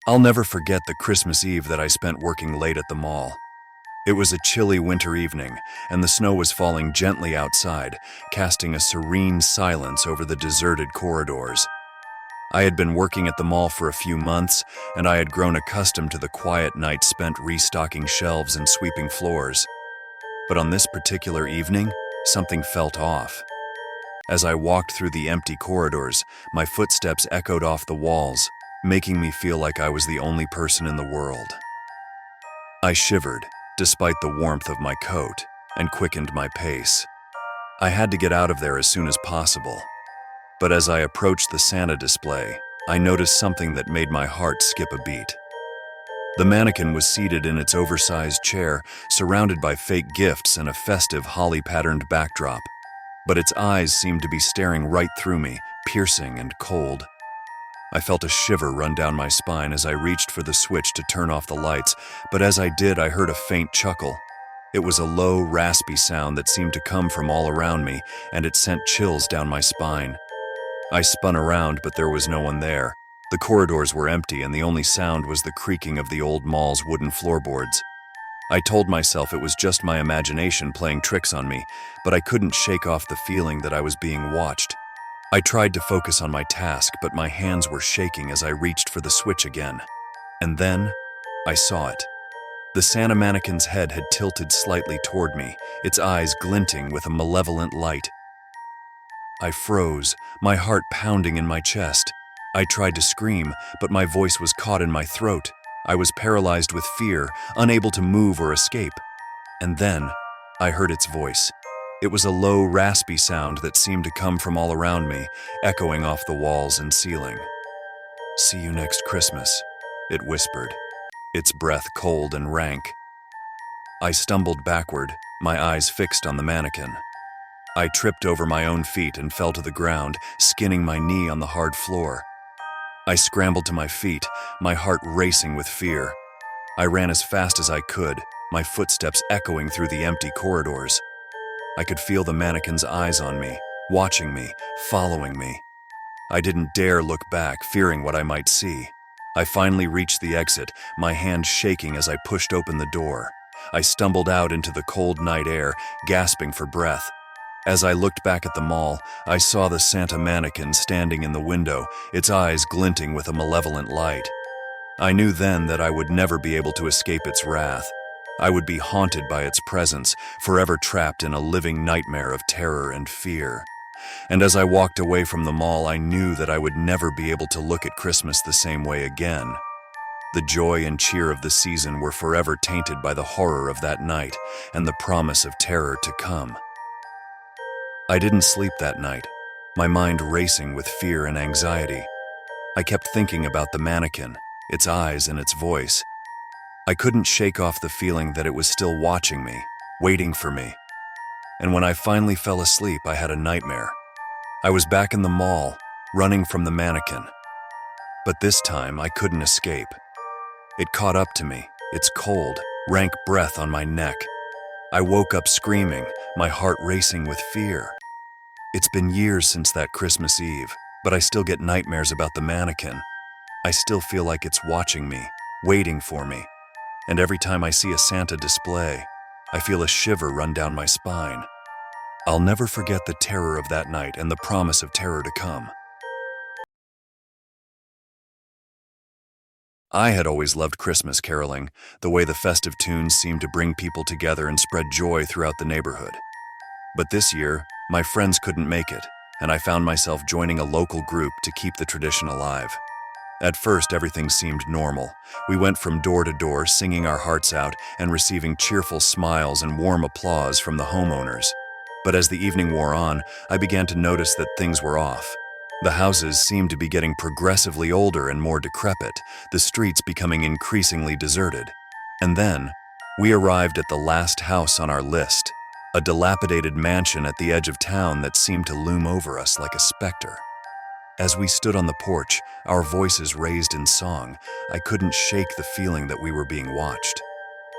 I'll never forget the Christmas Eve that I spent working late at the mall. It was a chilly winter evening, and the snow was falling gently outside, casting a serene silence over the deserted corridors. I had been working at the mall for a few months, and I had grown accustomed to the quiet nights spent restocking shelves and sweeping floors. But on this particular evening, something felt off. As I walked through the empty corridors, my footsteps echoed off the walls, making me feel like I was the only person in the world. I shivered, despite the warmth of my coat, and quickened my pace. I had to get out of there as soon as possible. But as I approached the Santa display, I noticed something that made my heart skip a beat. The mannequin was seated in its oversized chair, surrounded by fake gifts and a festive holly-patterned backdrop. But its eyes seemed to be staring right through me, piercing and cold. I felt a shiver run down my spine as I reached for the switch to turn off the lights, but as I did, I heard a faint chuckle. It was a low, raspy sound that seemed to come from all around me, and it sent chills down my spine. I spun around, but there was no one there. The corridors were empty, and the only sound was the creaking of the old mall's wooden floorboards. I told myself it was just my imagination playing tricks on me, but I couldn't shake off the feeling that I was being watched. I tried to focus on my task, but my hands were shaking as I reached for the switch again. And then, I saw it. The Santa mannequin's head had tilted slightly toward me, its eyes glinting with a malevolent light. I froze, my heart pounding in my chest. I tried to scream, but my voice was caught in my throat. I was paralyzed with fear, unable to move or escape. And then, I heard its voice. It was a low, raspy sound that seemed to come from all around me, echoing off the walls and ceiling. "See you next Christmas," it whispered, its breath cold and rank. I stumbled backward, my eyes fixed on the mannequin. I tripped over my own feet and fell to the ground, skinning my knee on the hard floor. I scrambled to my feet, my heart racing with fear. I ran as fast as I could, my footsteps echoing through the empty corridors. I could feel the mannequin's eyes on me, watching me, following me. I didn't dare look back, fearing what I might see. I finally reached the exit, my hand shaking as I pushed open the door. I stumbled out into the cold night air, gasping for breath. As I looked back at the mall, I saw the Santa mannequin standing in the window, its eyes glinting with a malevolent light. I knew then that I would never be able to escape its wrath. I would be haunted by its presence, forever trapped in a living nightmare of terror and fear. And as I walked away from the mall, I knew that I would never be able to look at Christmas the same way again. The joy and cheer of the season were forever tainted by the horror of that night and the promise of terror to come. I didn't sleep that night, my mind racing with fear and anxiety. I kept thinking about the mannequin, its eyes and its voice. I couldn't shake off the feeling that it was still watching me, waiting for me. And when I finally fell asleep, I had a nightmare. I was back in the mall, running from the mannequin. But this time, I couldn't escape. It caught up to me, its cold, rank breath on my neck. I woke up screaming, my heart racing with fear. It's been years since that Christmas Eve, but I still get nightmares about the mannequin. I still feel like it's watching me, waiting for me. And every time I see a Santa display, I feel a shiver run down my spine. I'll never forget the terror of that night and the promise of terror to come. I had always loved Christmas caroling, the way the festive tunes seemed to bring people together and spread joy throughout the neighborhood. But this year, my friends couldn't make it, and I found myself joining a local group to keep the tradition alive. At first, everything seemed normal. We went from door to door, singing our hearts out and receiving cheerful smiles and warm applause from the homeowners. But as the evening wore on, I began to notice that things were off. The houses seemed to be getting progressively older and more decrepit, the streets becoming increasingly deserted. And then, we arrived at the last house on our list, a dilapidated mansion at the edge of town that seemed to loom over us like a specter. As we stood on the porch, our voices raised in song, I couldn't shake the feeling that we were being watched.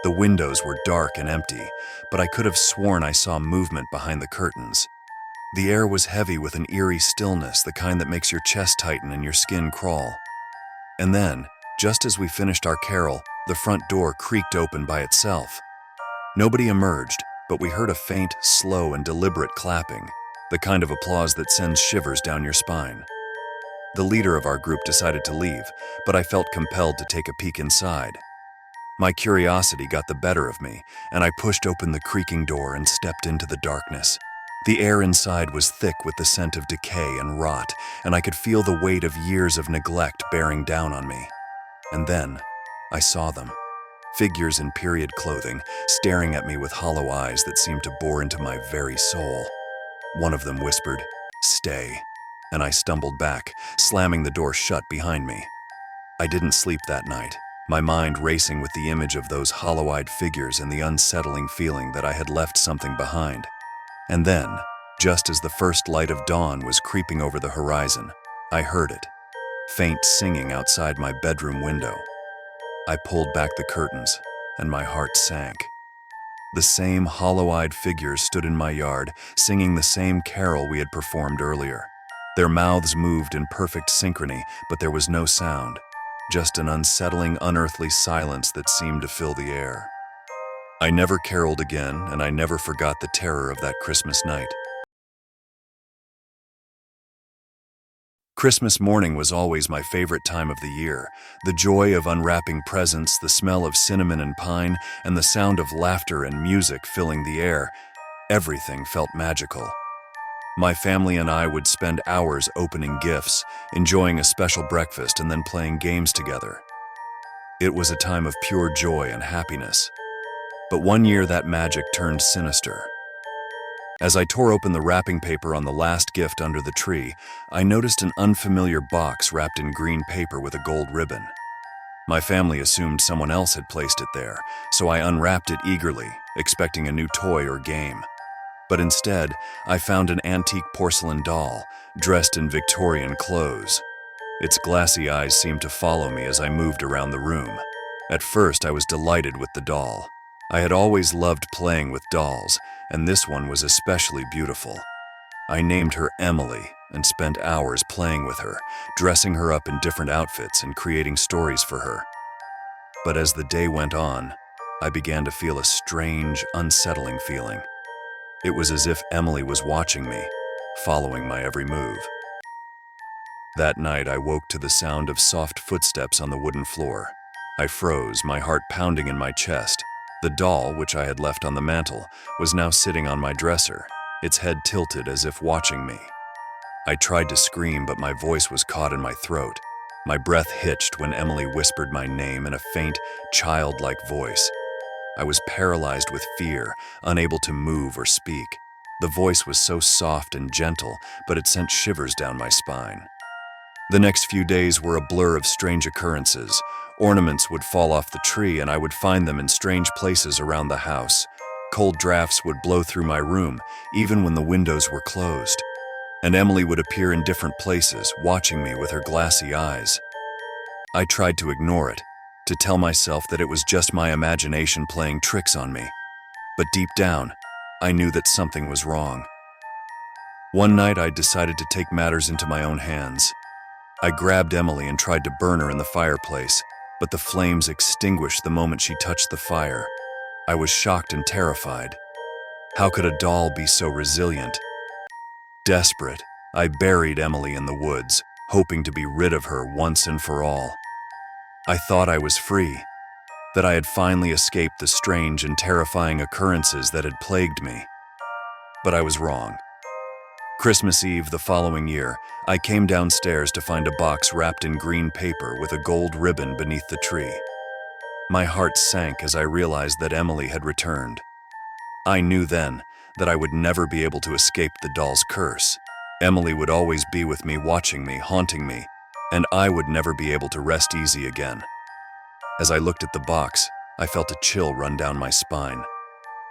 The windows were dark and empty, but I could have sworn I saw movement behind the curtains. The air was heavy with an eerie stillness, the kind that makes your chest tighten and your skin crawl. And then, Just as we finished our carol, the front door creaked open by itself. Nobody emerged, but we heard a faint, slow, and deliberate clapping, the kind of applause that sends shivers down your spine. The leader of our group decided to leave, but I felt compelled to take a peek inside. My curiosity got the better of me, and I pushed open the creaking door and stepped into the darkness. The air inside was thick with the scent of decay and rot, and I could feel the weight of years of neglect bearing down on me. And then, I saw them. Figures in period clothing, staring at me with hollow eyes that seemed to bore into my very soul. One of them whispered, "Stay," and I stumbled back, slamming the door shut behind me. I didn't sleep that night, my mind racing with the image of those hollow-eyed figures and the unsettling feeling that I had left something behind. And then, just as the first light of dawn was creeping over the horizon, I heard it, faint singing outside my bedroom window. I pulled back the curtains, and my heart sank. The same hollow-eyed figures stood in my yard, singing the same carol we had performed earlier. Their mouths moved in perfect synchrony, but there was no sound, just an unsettling, unearthly silence that seemed to fill the air. I never caroled again, and I never forgot the terror of that Christmas night. Christmas morning was always my favorite time of the year. The joy of unwrapping presents, the smell of cinnamon and pine, and the sound of laughter and music filling the air. Everything felt magical. My family and I would spend hours opening gifts, enjoying a special breakfast, and then playing games together. It was a time of pure joy and happiness. But one year that magic turned sinister. As I tore open the wrapping paper on the last gift under the tree, I noticed an unfamiliar box wrapped in green paper with a gold ribbon. My family assumed someone else had placed it there, so I unwrapped it eagerly, expecting a new toy or game. But instead, I found an antique porcelain doll, dressed in Victorian clothes. Its glassy eyes seemed to follow me as I moved around the room. At first, I was delighted with the doll. I had always loved playing with dolls, and this one was especially beautiful. I named her Emily and spent hours playing with her, dressing her up in different outfits and creating stories for her. But as the day went on, I began to feel a strange, unsettling feeling. It was as if Emily was watching me, following my every move. That night, I woke to the sound of soft footsteps on the wooden floor. I froze, my heart pounding in my chest. The doll, which I had left on the mantel, was now sitting on my dresser, its head tilted as if watching me. I tried to scream, but my voice was caught in my throat. My breath hitched when Emily whispered my name in a faint, childlike voice. I was paralyzed with fear, unable to move or speak. The voice was so soft and gentle, but it sent shivers down my spine. The next few days were a blur of strange occurrences. Ornaments would fall off the tree and I would find them in strange places around the house. Cold drafts would blow through my room, even when the windows were closed. And Emily would appear in different places, watching me with her glassy eyes. I tried to ignore it, to tell myself that it was just my imagination playing tricks on me. But deep down, I knew that something was wrong. One night I decided to take matters into my own hands. I grabbed Emily and tried to burn her in the fireplace, but the flames extinguished the moment she touched the fire. I was shocked and terrified. How could a doll be so resilient? Desperate, I buried Emily in the woods, hoping to be rid of her once and for all. I thought I was free, that I had finally escaped the strange and terrifying occurrences that had plagued me. But I was wrong. Christmas Eve the following year, I came downstairs to find a box wrapped in green paper with a gold ribbon beneath the tree. My heart sank as I realized that Emily had returned. I knew then that I would never be able to escape the doll's curse. Emily would always be with me, watching me, haunting me, and I would never be able to rest easy again. As I looked at the box, I felt a chill run down my spine.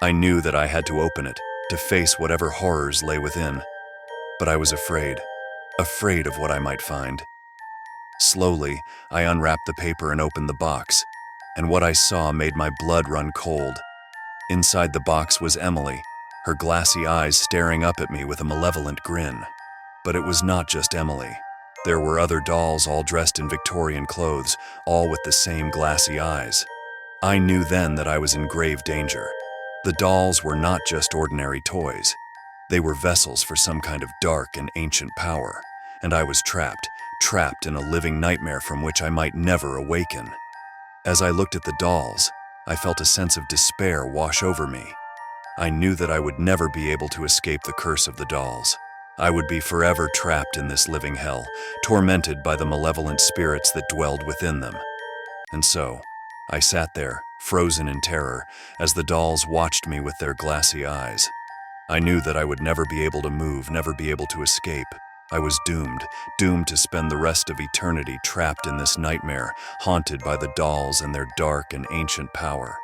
I knew that I had to open it, to face whatever horrors lay within. But I was afraid of what I might find. Slowly, I unwrapped the paper and opened the box, and what I saw made my blood run cold. Inside the box was Emily, her glassy eyes staring up at me with a malevolent grin. But it was not just Emily. There were other dolls all dressed in Victorian clothes, all with the same glassy eyes. I knew then that I was in grave danger. The dolls were not just ordinary toys. They were vessels for some kind of dark and ancient power, and I was trapped in a living nightmare from which I might never awaken. As I looked at the dolls, I felt a sense of despair wash over me. I knew that I would never be able to escape the curse of the dolls. I would be forever trapped in this living hell, tormented by the malevolent spirits that dwelled within them. And so, I sat there, frozen in terror, as the dolls watched me with their glassy eyes. I knew that I would never be able to move, never be able to escape. I was doomed to spend the rest of eternity trapped in this nightmare, haunted by the dolls and their dark and ancient power.